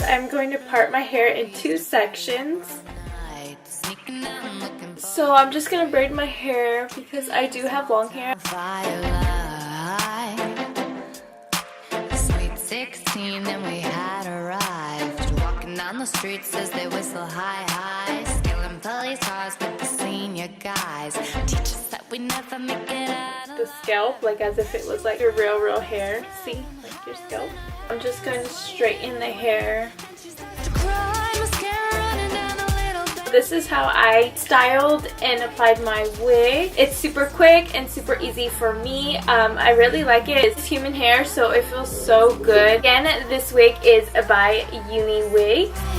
I'm going to part my hair in 2 sections. So I'm just going to braid my hair because I do have long hair. Sweet 16 and we had arrived. Walking down the streets as they whistle high high. Stealing police cars with the senior guys. Teach us that we never make it out of The scalp, like as if it was like your real hair. See, like your scalp. I'm just going to straighten the hair. This is how I styled and applied my wig. It's super quick and super easy for me. I really like it. It's human hair, so it feels so good. Again, this wig is by UniWigs.